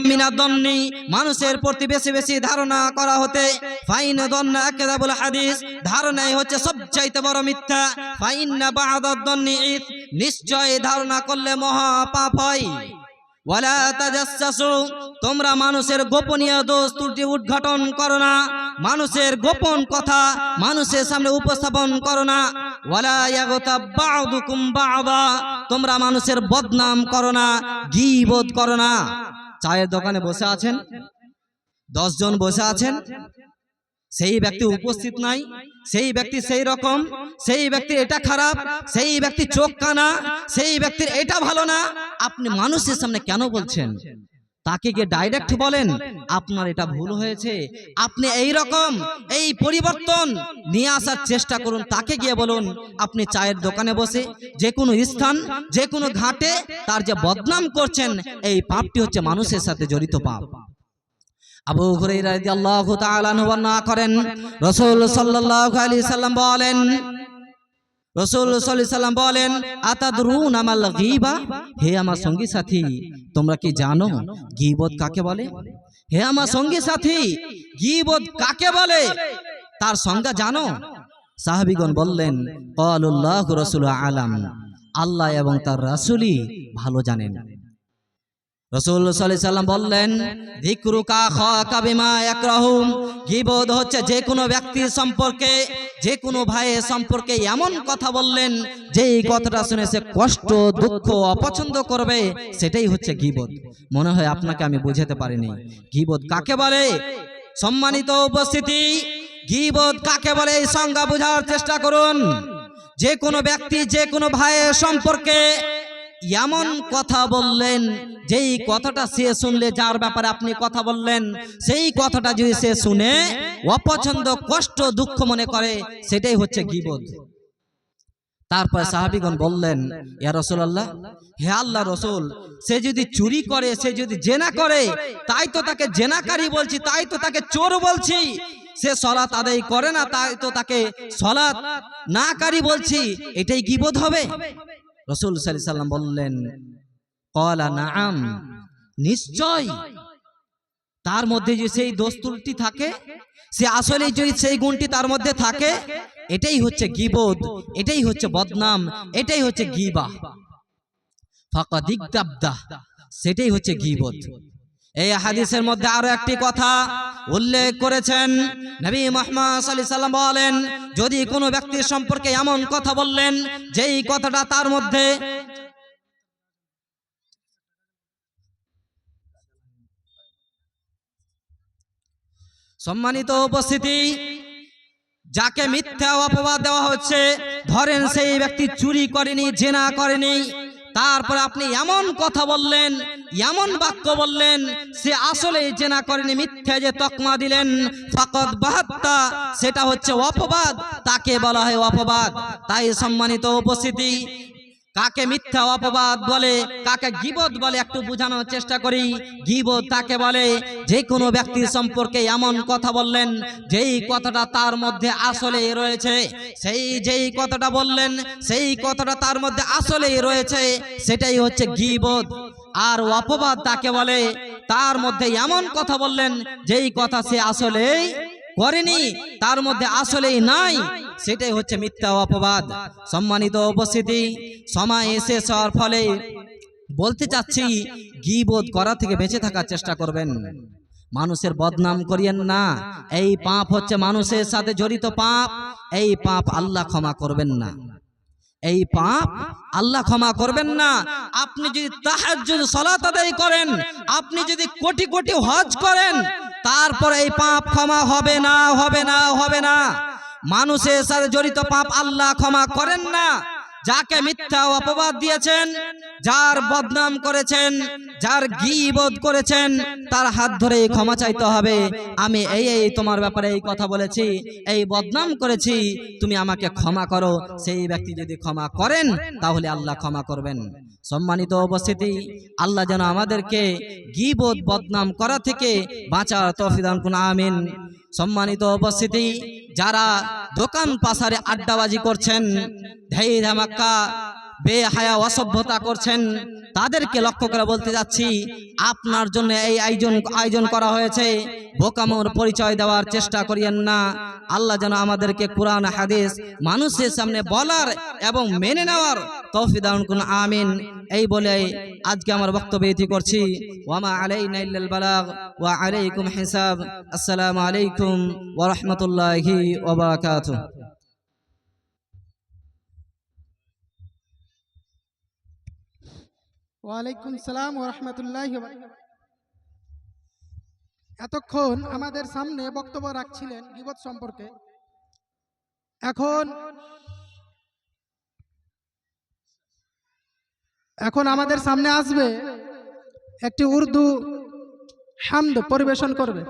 মিনাদন্নি মানুষের প্রতি বেশি বেশি ধারণা করা হতে ফাইন দন্না আকিদাবুল হাদিস ধারণাই হচ্ছে সবচাইতে বড় মিথ্যা ফাইন্না বা'দাদ-দন্নি ইস নিশ্চয় ধারণা করলে মহা পাপ হয় ওয়ালা তাজাসসু তোমরা মানুষের গোপনীয় দোষ ত্রুটি উদ্ঘাটন করো না মানুষের গোপন কথা মানুষের সামনে উপস্থাপন করো না ওয়ালা ইয়াগতাব বা'দুকুম বা'দা তোমরা মানুষের বদনাম করো না গীবত করো না চায়ের দোকানে বসে আছেন 10 জন বসে আছেন সেই ব্যক্তি উপস্থিত নাই সেই ব্যক্তি সেই রকম সেই ব্যক্তির এটা খারাপ সেই ব্যক্তি চোখ কানা সেই ব্যক্তির এটা ভালো না আপনি মানুষের সামনে কেন বলছেন তাকে গিয়ে ডাইরেক্ট বলেন আপনার এটা ভুল হয়েছে আপনি এই রকম এই পরিবর্তন নিয়ে আসার চেষ্টা করুন তাকে গিয়ে বলুন আপনি চায়ের দোকানে বসে যে কোনো স্থান যে কোনো ঘাটে তার যে বদনাম করছেন এই পাপটি হচ্ছে মানুষের সাথে জড়িত পাপ আবু হুরায়রা রাদিয়াল্লাহু তাআলা আনহু বর্ণনা করেন রাসূল সাল্লাল্লাহু আলাইহি সাল্লাম বলেন রাসূল সাল্লাল্লাহু আলাইহি সাল্লাম বলেন আতাদরুনা মাল গীবা হে আমার সঙ্গী সাথী তোমরা কি জানো গীবত কাকে বলে হে আমার সঙ্গী সাথী গীবত কাকে বলে তার সংজ্ঞা জানো সাহাবীগণ বললেন ক্বালুল্লাহু রাসূলু আলাম আল্লাহ এবং তার রাসূলই ভালো জানেন রাসূল সাল্লাল্লাহু আলাইহি সাল্লাম বললেন যিকরুকা খাকা বিমা ইয়াকরাহু গীবত হচ্ছে যে কোনো ব্যক্তির সম্পর্কে যে কোনো ভাইয়ের সম্পর্কে এমন কথা বললেন যেই কথাটা শুনে সে কষ্ট দুঃখ অপছন্দ করবে সেটাই হচ্ছে গীবত মনে হয় আপনাকে আমি বুঝাতে পারিনি গীবত কাকে বলে সম্মানিত উপস্থিতি গীবত কাকে বলে এই সংজ্ঞা বোঝার চেষ্টা করুন যে কোনো ব্যক্তি যে কোনো ভাইয়ের সম্পর্কে এমন কথা বললেন যেই কথাটা সে শুনলে যার ব্যাপারে আপনি কথা বললেন সেই কথাটা যদি সে শুনে অপছন্দ কষ্ট দুঃখ মনে করে সেটাই হচ্ছে গীবত তারপর সাহাবীগণ বললেন ইয়া রাসূলুল্লাহ হে আল্লাহ রাসূল সে যদি চুরি করে সে যদি জেনা করে তাই তো তাকে জেনাকারী বলছি তাই তো তাকে চোর বলছি সে সালাত আদায় করে না তাই তো তাকে সালাত নাকারী বলছি এটাই গীবত হবে রাসূল সাল্লাল্লাহু আলাইহি সাল্লাম বললেন ক্বালা নাআম নিশ্চয় তার মধ্যে যে সেই দোষ ত্রুটি থাকে সে আসলে যদি সেই গুণটি তার মধ্যে থাকে এটাই হচ্ছে গীবত এটাই হচ্ছে বদনাম এটাই হচ্ছে গীবা ফাকাদ ইগতাবদা সেটাই হচ্ছে গীবত এই হাদিসের মধ্যে আরো একটি কথা উল্লেখ করেছেন নবী মুহাম্মদ সাল্লাল্লাহু আলাইহি সাল্লাম বলেন যদি কোনো ব্যক্তির সম্পর্কে এমন কথা বললেন যেই কথাটা তার মধ্যে সম্মানিত উপস্থিতি যাকে মিথ্যা অপবাদ দেওয়া হচ্ছে ধরেন সেই ব্যক্তি চুরি করেনি জেনা করেনি তারপরে আপনি এমন কথা বললেন এমন বাক্য বললেন সে আসলে জেনা করেনি মিথ্যা যে তকমা দিলেন ফাকাদ বাহাত্তা সেটা হচ্ছে অপবাদ তাকে বলা হয় অপবাদ তাই সম্মানিত উপস্থিতি কাকে মিথ্যা অপবাদ বলে কাকে গীবত বলে একটু বোঝানোর চেষ্টা করি গীবত তাকে বলে যে কোনো ব্যক্তির সম্পর্কে এমন কথা বললেন যেই কথাটা তার মধ্যে আসলেই রয়েছে সেই যেই কথাটা বললেন সেই কথাটা তার মধ্যে আসলেই রয়েছে সেটাই হচ্ছে গীবত আর অপবাদ তাকে বলে তার মধ্যে এমন কথা বললেন যেই কথা সে আসলেই করেনি তার মধ্যে আসলেই নাই সেটাই হচ্ছে মিথ্যা অপবাদ সম্মানিত উপস্থিতি সময় শেষ হওয়ার ফলে বলতে চাচ্ছি গীবত করা থেকে বেঁচে থাকার চেষ্টা করবেন মানুষের বদনাম করিয়েন না এই পাপ হচ্ছে মানুষের সাথে জড়িত পাপ এই পাপ আল্লাহ ক্ষমা করবেন না এই পাপ আল্লাহ ক্ষমা করবেন না আপনি যদি তাহাজ্জুদ সালাত আদায় করেন আপনি যদি কোটি কোটি হজ করেন তারপর এই পাপ ক্ষমা হবে না হবে না হবে না মানুষের সাথে জড়িত পাপ আল্লাহ ক্ষমা করেন না যাকে মিথ্যা অপবাদ দিয়েছেন যার বদনাম করেছেন যার গীবত করেছেন তার হাত ধরে ক্ষমা চাইতে হবে আমি এই তোমার ব্যাপারে এই কথা বলেছি এই বদনাম করেছি তুমি আমাকে ক্ষমা করো সেই ব্যক্তি যদি ক্ষমা করেন তাহলে আল্লাহ ক্ষমা করবেন সম্মানিত উপস্থিতি আল্লাহ যেন আমাদেরকে গীবত বদনাম করা থেকে বাঁচার তৌফিক দান করুন আমিন সম্মানিত উপস্থিতি যারা দোকান পাশারে আড্ডাবাজি করছেন ঢেই ধামাক্কা বেহায়া অসভ্যতা করছেন, তাদেরকে লক্ষ্য করে বলতে যাচ্ছি, আপনার জন্য এই আয়োজন করা হয়েছে, বোকামোর পরিচয় দেওয়ার চেষ্টা করিয়েন না। আল্লাহ যেন আমাদেরকে কোরআন হাদিস মানুষের সামনে বলার এবং মেনে নেওয়ার তৌফিক দান করুন, আমিন। এই বলে আজকে আমার বক্তব্য ইতি করছি। ওয়ামা আলাইনা ইল্লাল বালাগ ওয়া আলাইকুম হিসাব। আসসালামু আলাইকুম ওয়া রাহমাতুল্লাহি ওয়া বারাকাতুহু। ওয়ালাইকুম সালাম ওয়া রাহমাতুল্লাহি ওয়া বারাকাতুহু। এতক্ষণ আমাদের সামনে বক্তব্য রাখছিলেন গীবত সম্পর্কে। এখন আমাদের সামনে আসবে একটি উর্দু হামদ পরিবেশন করবে।